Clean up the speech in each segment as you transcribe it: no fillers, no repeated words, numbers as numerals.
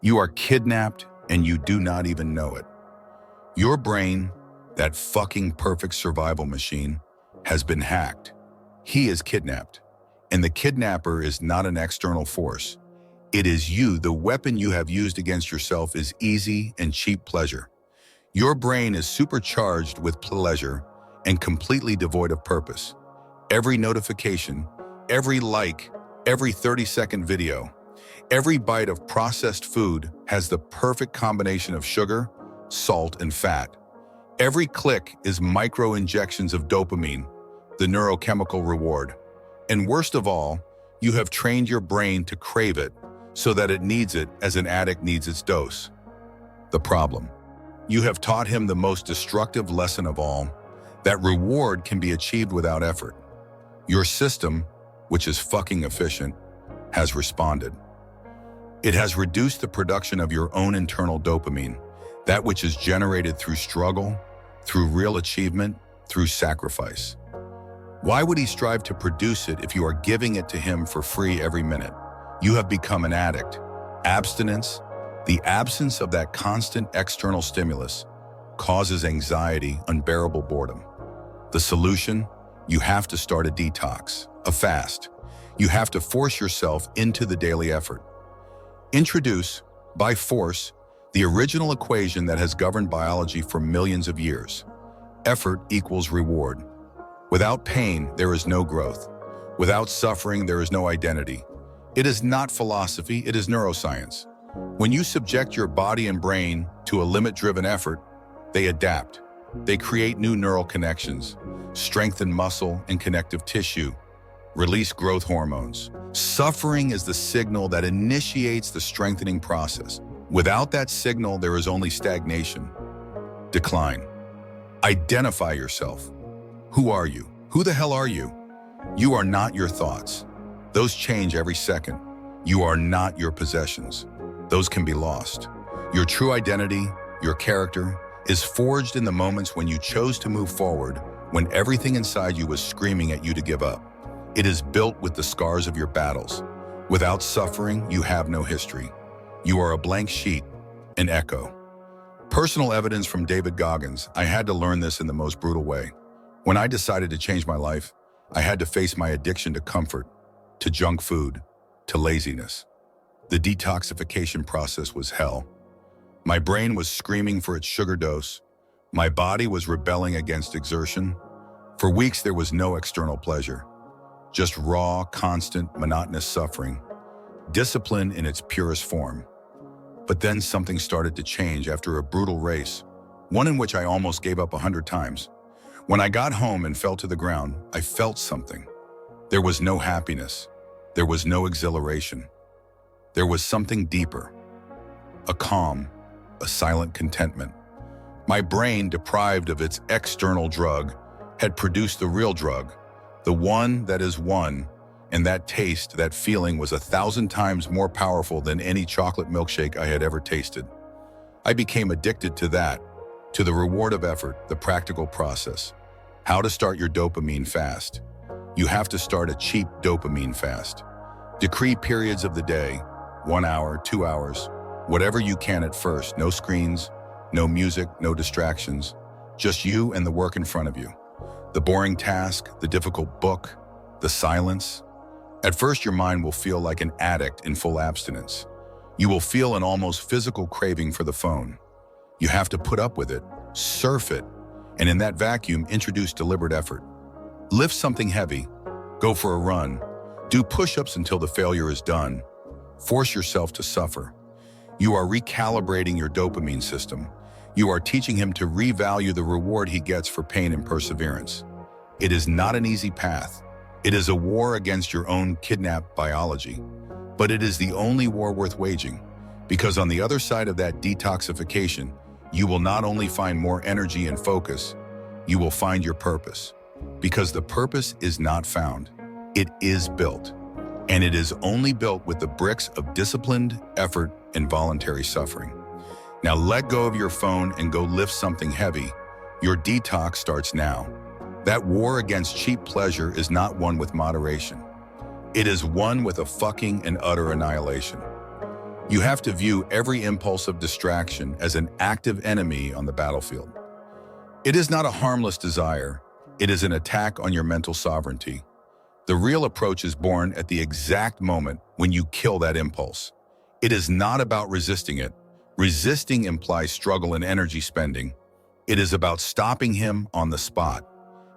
You are kidnapped and you do not even know it. Your brain, that fucking perfect survival machine, has been hacked. He is kidnapped. And the kidnapper is not an external force. It is you. The weapon you have used against yourself is easy and cheap pleasure. Your brain is supercharged with pleasure and completely devoid of purpose. Every notification, every like, every 30-second video, every bite of processed food has the perfect combination of sugar, salt, and fat. Every click is micro-injections of dopamine, the neurochemical reward. And worst of all, you have trained your brain to crave it so that it needs it as an addict needs its dose. The problem: you have taught him the most destructive lesson of all, that reward can be achieved without effort. Your system, which is fucking efficient, has responded. It has reduced the production of your own internal dopamine, that which is generated through struggle, through real achievement, through sacrifice. Why would he strive to produce it if you are giving it to him for free every minute? You have become an addict. Abstinence, the absence of that constant external stimulus, causes anxiety, unbearable boredom. The solution? You have to start a detox, a fast. You have to force yourself into the daily effort. Introduce, by force, the original equation that has governed biology for millions of years. Effort equals reward. Without pain, there is no growth. Without suffering, there is no identity. It is not philosophy, it is neuroscience. When you subject your body and brain to a limit-driven effort, they adapt. They create new neural connections, strengthen muscle and connective tissue, release growth hormones. Suffering is the signal that initiates the strengthening process. Without that signal, there is only stagnation, decline. Identify yourself. Who are you? Who the hell are you? You are not your thoughts. Those change every second. You are not your possessions. Those can be lost. Your true identity, your character, is forged in the moments when you chose to move forward, when everything inside you was screaming at you to give up. It is built with the scars of your battles. Without suffering, you have no history. You are a blank sheet, an echo. Personal evidence from David Goggins. I had to learn this in the most brutal way. When I decided to change my life, I had to face my addiction to comfort, to junk food, to laziness. The detoxification process was hell. My brain was screaming for its sugar dose. My body was rebelling against exertion. For weeks, there was no external pleasure. Just raw, constant, monotonous suffering. Discipline in its purest form. But then something started to change after a brutal race, one in which I almost gave up 100 times. When I got home and fell to the ground, I felt something. There was no happiness. There was no exhilaration. There was something deeper. A calm, a silent contentment. My brain, deprived of its external drug, had produced the real drug, the one that is one, and that taste, that feeling was 1,000 times more powerful than any chocolate milkshake I had ever tasted. I became addicted to that, to the reward of effort, the practical process. How to start your dopamine fast. You have to start a cheap dopamine fast. Decree periods of the day, 1 hour, 2 hours, whatever you can at first. No screens, no music, no distractions, just you and the work in front of you. The boring task, the difficult book, the silence. At first, your mind will feel like an addict in full abstinence. You will feel an almost physical craving for the phone. You have to put up with it, surf it, and in that vacuum, introduce deliberate effort. Lift something heavy, go for a run, do push-ups until the failure is done. Force yourself to suffer. You are recalibrating your dopamine system. You are teaching him to revalue the reward he gets for pain and perseverance. It is not an easy path. It is a war against your own kidnapped biology. But it is the only war worth waging, because on the other side of that detoxification, you will not only find more energy and focus, you will find your purpose. Because the purpose is not found, it is built. And it is only built with the bricks of disciplined effort and voluntary suffering. Now let go of your phone and go lift something heavy. Your detox starts now. That war against cheap pleasure is not one with moderation. It is one with a fucking and utter annihilation. You have to view every impulsive distraction as an active enemy on the battlefield. It is not a harmless desire. It is an attack on your mental sovereignty. The real approach is born at the exact moment when you kill that impulse. It is not about resisting it. Resisting implies struggle and energy spending. It is about stopping him on the spot.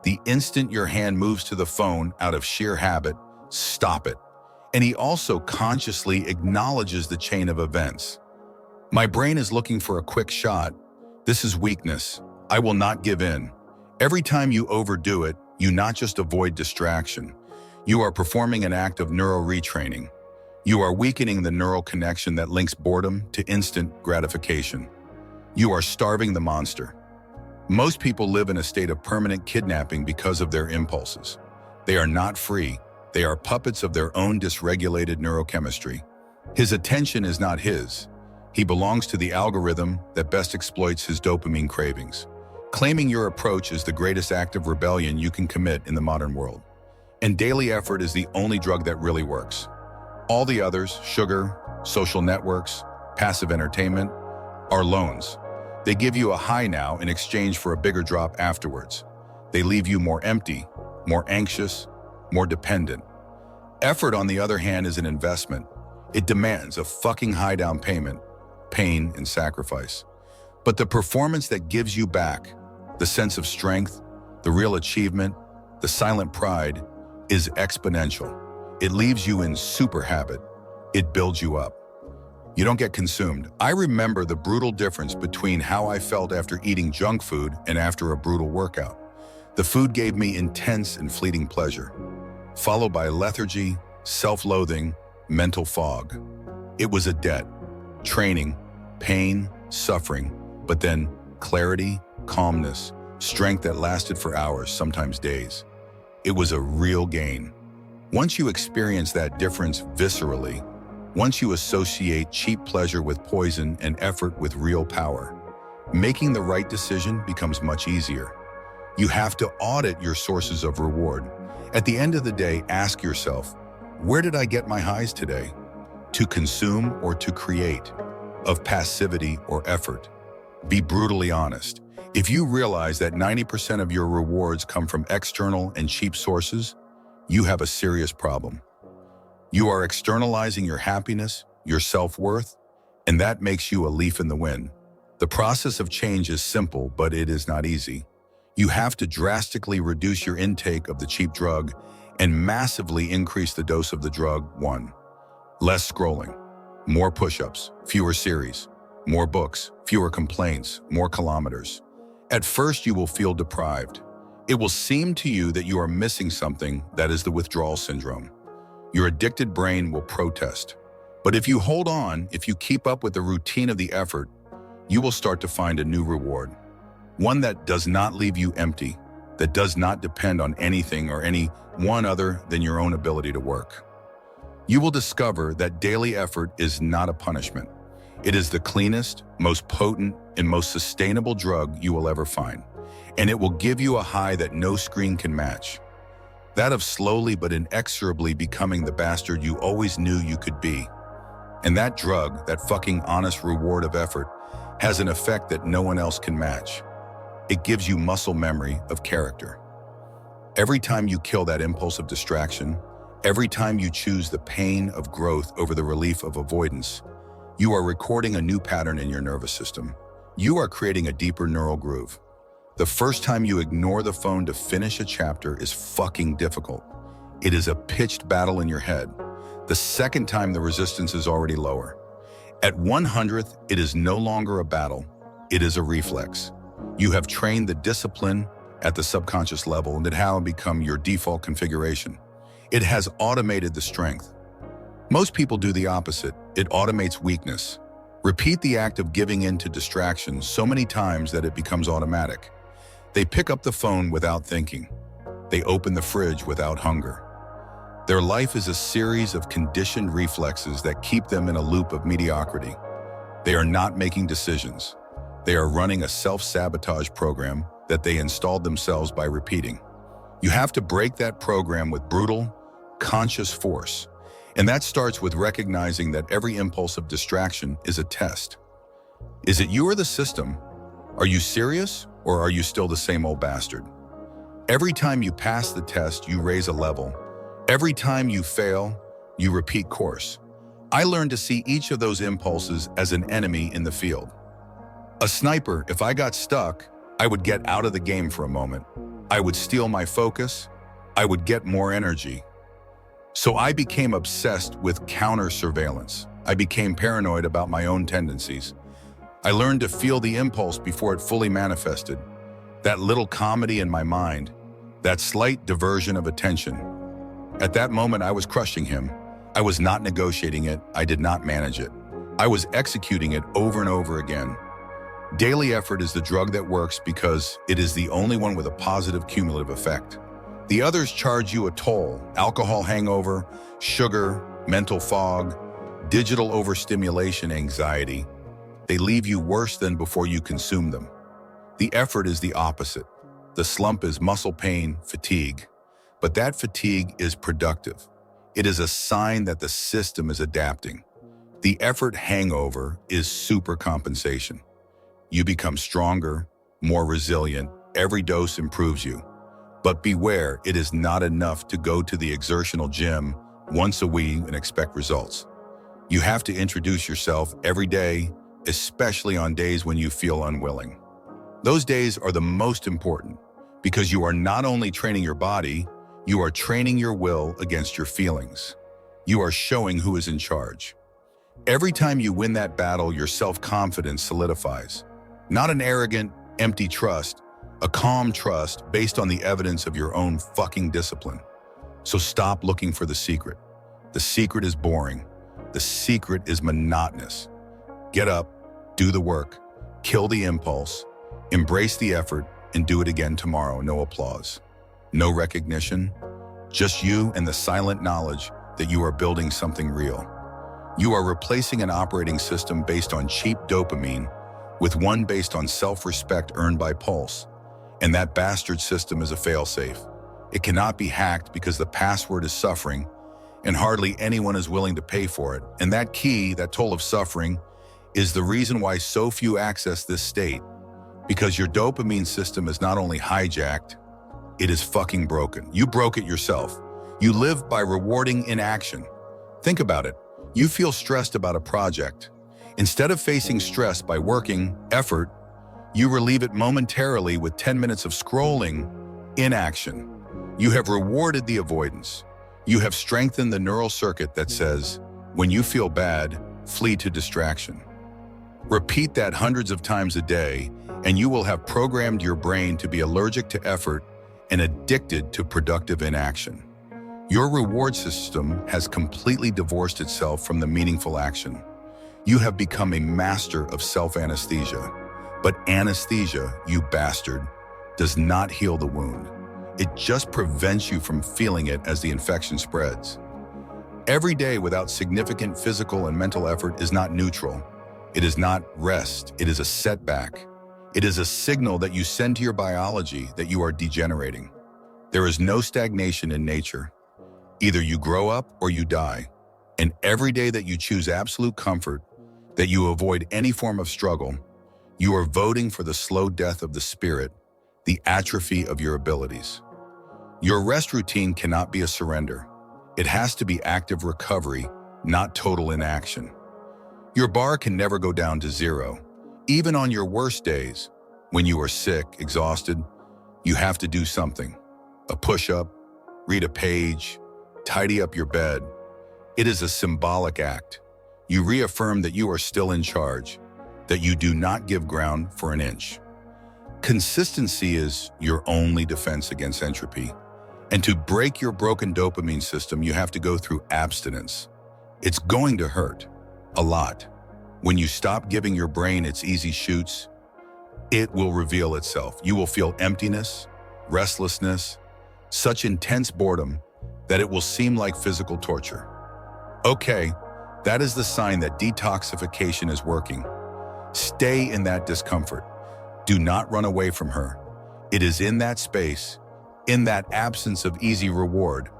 The instant your hand moves to the phone out of sheer habit, stop it. And he also consciously acknowledges the chain of events. My brain is looking for a quick shot. This is weakness. I will not give in. Every time you overdo it, you not just avoid distraction. You are performing an act of neural retraining. You are weakening the neural connection that links boredom to instant gratification. You are starving the monster. Most people live in a state of permanent kidnapping because of their impulses. They are not free. They are puppets of their own dysregulated neurochemistry. His attention is not his. He belongs to the algorithm that best exploits his dopamine cravings. Claiming your approach is the greatest act of rebellion you can commit in the modern world. And daily effort is the only drug that really works. All the others, sugar, social networks, passive entertainment, are loans. They give you a high now in exchange for a bigger drop afterwards. They leave you more empty, more anxious, more dependent. Effort, on the other hand, is an investment. It demands a fucking high down payment, pain, and sacrifice. But the performance that gives you back, the sense of strength, the real achievement, the silent pride, is exponential. It leaves you in super habit. It builds you up. You don't get consumed. I remember the brutal difference between how I felt after eating junk food and after a brutal workout. The food gave me intense and fleeting pleasure, followed by lethargy, self-loathing, mental fog. It was a debt, training, pain, suffering, but then clarity, calmness, strength that lasted for hours, sometimes days. It was a real gain. Once you experience that difference viscerally, once you associate cheap pleasure with poison and effort with real power, making the right decision becomes much easier. You have to audit your sources of reward. At the end of the day, ask yourself, where did I get my highs today? To consume or to create? Of passivity or effort? Be brutally honest. If you realize that 90% of your rewards come from external and cheap sources, you have a serious problem. You are externalizing your happiness, your self-worth, and that makes you a leaf in the wind. The process of change is simple, but it is not easy. You have to drastically reduce your intake of the cheap drug and massively increase the dose of the drug. 1. Less scrolling, more push-ups, fewer series, more books, fewer complaints, more kilometers. At first, you will feel deprived. It will seem to you that you are missing something. That is the withdrawal syndrome. Your addicted brain will protest. But if you hold on, if you keep up with the routine of the effort, you will start to find a new reward. One that does not leave you empty, that does not depend on anything or anyone other than your own ability to work. You will discover that daily effort is not a punishment. It is the cleanest, most potent, and most sustainable drug you will ever find. And it will give you a high that no screen can match. That of slowly but inexorably becoming the bastard you always knew you could be. And that drug, that fucking honest reward of effort, has an effect that no one else can match. It gives you muscle memory of character. Every time you kill that impulse of distraction, every time you choose the pain of growth over the relief of avoidance, you are recording a new pattern in your nervous system. You are creating a deeper neural groove. The first time you ignore the phone to finish a chapter is fucking difficult. It is a pitched battle in your head. The second time, the resistance is already lower. At 100th, it is no longer a battle. It is a reflex. You have trained the discipline at the subconscious level, and it has become your default configuration. It has automated the strength. Most people do the opposite. It automates weakness. Repeat the act of giving in to distraction so many times that it becomes automatic. They pick up the phone without thinking. They open the fridge without hunger. Their life is a series of conditioned reflexes that keep them in a loop of mediocrity. They are not making decisions. They are running a self-sabotage program that they installed themselves by repeating. You have to break that program with brutal, conscious force. And that starts with recognizing that every impulse of distraction is a test. Is it you or the system? Are you serious, or are you still the same old bastard? Every time you pass the test, you raise a level. Every time you fail, you repeat course. I learned to see each of those impulses as an enemy in the field. A sniper, if I got stuck, I would get out of the game for a moment. I would steal my focus. I would get more energy. So I became obsessed with counter-surveillance. I became paranoid about my own tendencies. I learned to feel the impulse before it fully manifested. That little comedy in my mind, that slight diversion of attention. At that moment, I was crushing him. I was not negotiating it. I did not manage it. I was executing it over and over again. Daily effort is the drug that works because it is the only one with a positive cumulative effect. The others charge you a toll: alcohol hangover, sugar, mental fog, digital overstimulation, anxiety. They leave you worse than before you consume them. The effort is the opposite. The slump is muscle pain, fatigue. But that fatigue is productive. It is a sign that the system is adapting. The effort hangover is supercompensation. You become stronger, more resilient. Every dose improves you. But beware, it is not enough to go to the exertional gym once a week and expect results. You have to introduce yourself every day, especially on days when you feel unwilling. Those days are the most important because you are not only training your body, you are training your will against your feelings. You are showing who is in charge. Every time you win that battle, your self-confidence solidifies. Not an arrogant, empty trust, a calm trust based on the evidence of your own fucking discipline. So stop looking for the secret. The secret is boring. The secret is monotonous. Get up, do the work, kill the impulse, embrace the effort, and do it again tomorrow. No applause, no recognition, just you and the silent knowledge that you are building something real. You are replacing an operating system based on cheap dopamine with one based on self-respect earned by pulse. And that bastard system is a fail-safe. It cannot be hacked because the password is suffering, and hardly anyone is willing to pay for it. And that key, that toll of suffering, is the reason why so few access this state. Because your dopamine system is not only hijacked, it is fucking broken. You broke it yourself. You live by rewarding inaction. Think about it. You feel stressed about a project. Instead of facing stress by working effort, you relieve it momentarily with 10 minutes of scrolling inaction. You have rewarded the avoidance. You have strengthened the neural circuit that says, when you feel bad, flee to distraction. Repeat that hundreds of times a day, and you will have programmed your brain to be allergic to effort and addicted to productive inaction. Your reward system has completely divorced itself from the meaningful action. You have become a master of self-anesthesia. But anesthesia, you bastard, does not heal the wound. It just prevents you from feeling it as the infection spreads. Every day without significant physical and mental effort is not neutral. It is not rest. It is a setback. It is a signal that you send to your biology that you are degenerating. There is no stagnation in nature. Either you grow up or you die. And every day that you choose absolute comfort, that you avoid any form of struggle, you are voting for the slow death of the spirit, the atrophy of your abilities. Your rest routine cannot be a surrender. It has to be active recovery, not total inaction. Your bar can never go down to zero. Even on your worst days, when you are sick, exhausted, you have to do something. A push-up, read a page, tidy up your bed. It is a symbolic act. You reaffirm that you are still in charge, that you do not give ground for an inch. Consistency is your only defense against entropy. And to break your broken dopamine system, you have to go through abstinence. It's going to hurt, a lot. When you stop giving your brain its easy shoots, it will reveal itself. You will feel emptiness, restlessness, such intense boredom that it will seem like physical torture. Okay, that is the sign that detoxification is working. Stay in that discomfort. Do not run away from her. It is in that space, in that absence of easy reward,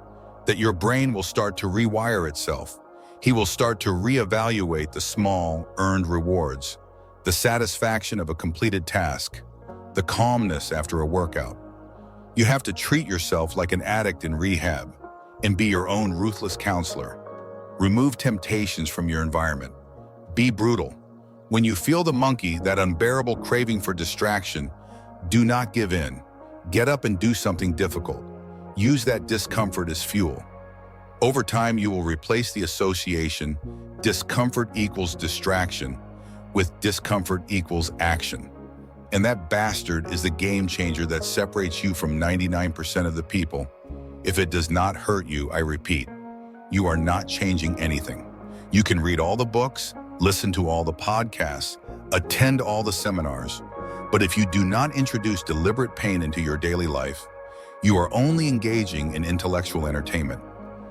that your brain will start to rewire itself. He will start to reevaluate the small, earned rewards, the satisfaction of a completed task, the calmness after a workout. You have to treat yourself like an addict in rehab and be your own ruthless counselor. Remove temptations from your environment. Be brutal. When you feel the monkey, that unbearable craving for distraction, do not give in. Get up and do something difficult. Use that discomfort as fuel. Over time, you will replace the association discomfort equals distraction with discomfort equals action. And that bastard is the game changer that separates you from 99% of the people. If it does not hurt you, I repeat, you are not changing anything. You can read all the books, listen to all the podcasts, attend all the seminars, but if you do not introduce deliberate pain into your daily life, you are only engaging in intellectual entertainment.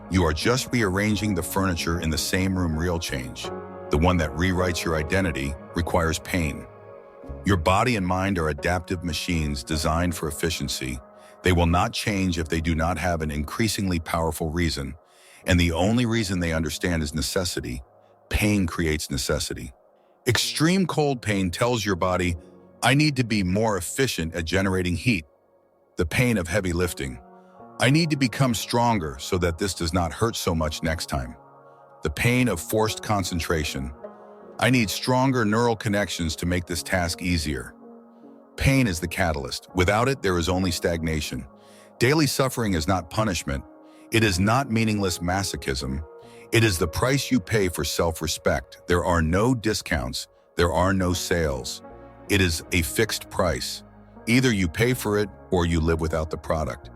You are just rearranging the furniture in the same room. Real change, the one that rewrites your identity, requires pain. Your body and mind are adaptive machines designed for efficiency. They will not change if they do not have an increasingly powerful reason, and the only reason they understand is necessity. Pain creates necessity. Extreme cold pain tells your body, I need to be more efficient at generating heat. The pain of heavy lifting. I need to become stronger so that this does not hurt so much next time. The pain of forced concentration. I need stronger neural connections to make this task easier. Pain is the catalyst. Without it, there is only stagnation. Daily suffering is not punishment. It is not meaningless masochism. It is the price you pay for self-respect. There are no discounts. There are no sales. It is a fixed price. Either you pay for it or you live without the product.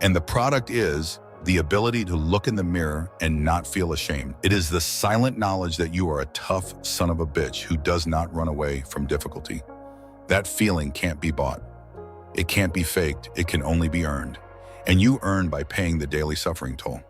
And the product is the ability to look in the mirror and not feel ashamed. It is the silent knowledge that you are a tough son of a bitch who does not run away from difficulty. That feeling can't be bought. It can't be faked. It can only be earned. And you earn by paying the daily suffering toll.